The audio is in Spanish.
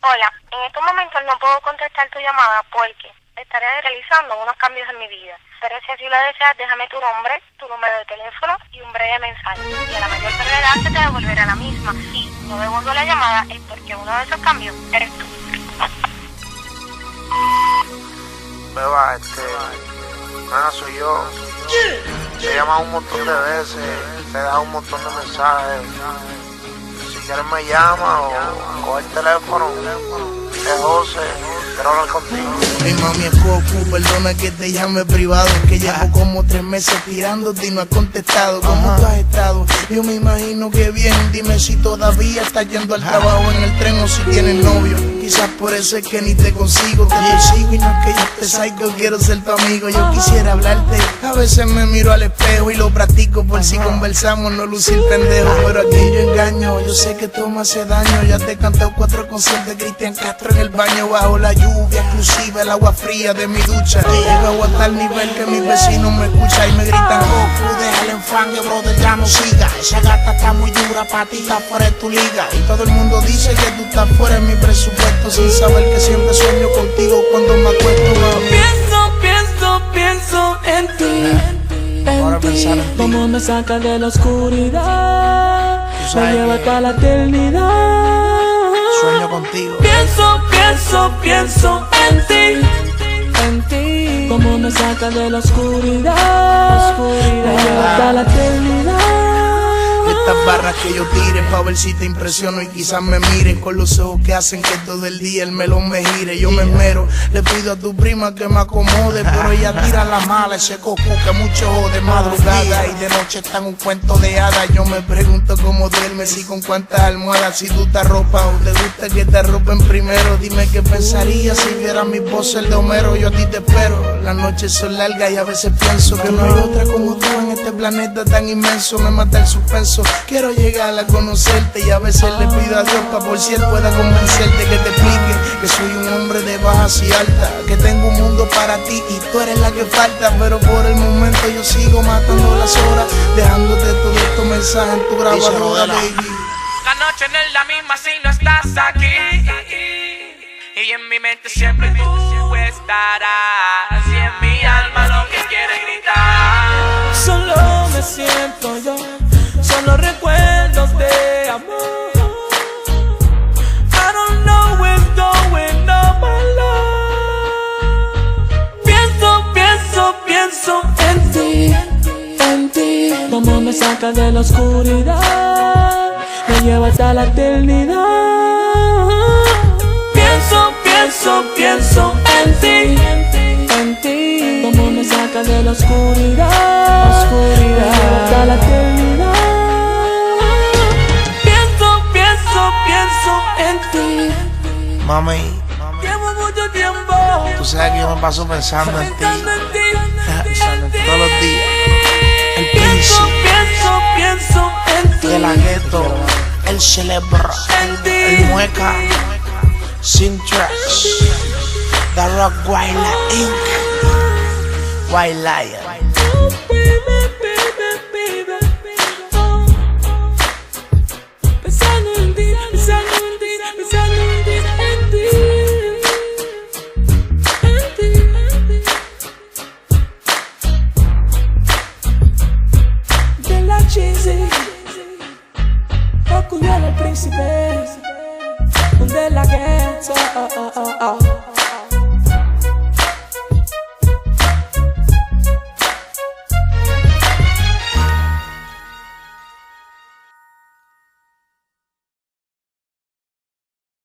Hola, en estos momentos no puedo contestar tu llamada porque estaré realizando unos cambios en mi vida. Pero si así lo deseas, déjame tu nombre, tu número de teléfono y un breve mensaje. Y a la mayor brevedad se te devolverá la misma. Si no devuelvo la llamada es porque uno de esos cambios eres tú. Beba, nada, soy yo. Te he llamado un montón de veces, te he dado un montón de mensajes. Si quieres me llama o coge el teléfono. Es José, quiero hablar contigo. Mi mami es Coco, perdona que te llame privado, que llevo como 3 meses tirándote y no has contestado. ¿Cómo tú has estado? Yo me imagino que bien. Dime si todavía estás yendo al trabajo en el tren o si tienes novio. Quizás por eso es que ni te consigo, te persigo y no es que yo te psycho, quiero ser tu amigo. Yo quisiera hablarte, a veces me miro al espejo y lo practico por si conversamos, no lucir pendejo. Pero aquí yo engaño, yo sé que todo me hace daño. Ya te he cantado 4 conciertos de Cristian Castro en el baño bajo la lluvia, exclusiva el agua fría de mi ducha. Llego a tal nivel que mis vecinos me escuchan y me gritan: Goku, déjale en fangue, brother, ya no siga. Esa gata está muy dura, pa' ti está fuera de tu liga. Y todo el mundo dice que tú estás fuera de mi presupuesto, sin saber que siempre sueño contigo cuando me acuesto, mami. Pienso en ti, Ahora pensar en ti. Cómo me saca de la oscuridad, me lleva hasta la eternidad. Sueño contigo. Pienso en ti, cómo me saca de la oscuridad, me lleva hasta la eternidad. Estas barras que yo tire pa' ver si te impresiono y quizás me miren con los ojos que hacen que todo el día el melón me gire. Yo me esmero, le pido a tu prima que me acomode, pero ella tira la mala, ese coco que mucho de madrugada y de noche está en un cuento de hadas. Yo me pregunto cómo duermes y con cuántas almohadas, si tú te arropas o te gusta que te arropen primero. Dime qué pensarías si vieras mi voz el de Homero. Yo a ti te espero, las noches son largas y a veces pienso que no hay otra como tú en este planeta tan inmenso. Me mata el suspenso. Quiero llegar a conocerte y a veces le pido a Dios pa' por si él pueda convencerte, que te explique que soy un hombre de bajas y altas, que tengo un mundo para ti y tú eres la que falta. Pero por el momento yo sigo matando las horas, dejándote todos estos mensajes en tu grabadora, baby. La noche no es la misma si no estás aquí, y en mi mente siempre tú estarás, y en mi alma lo que quiere gritar. Solo me siento yo, son los recuerdos de amor. I don't know what's going on, my love. Pienso en ti, cómo me saca de la oscuridad, me lleva hasta la eternidad. Pienso en ti, cómo me saca de la oscuridad, me lleva hasta la eternidad. Pienso en ti. Mami, Llevo mucho tiempo tú sabes que yo me paso pensando en ti, pensando en ti, pensando en ti todos los días. El príncipe Pienso en ti, de la gueto, el celebro, el mueca, sin tracks, The Rock Wildlife Inc., White Lion. Pensando en ti, de la cheesy, Goku y el príncipe, de la ghetto.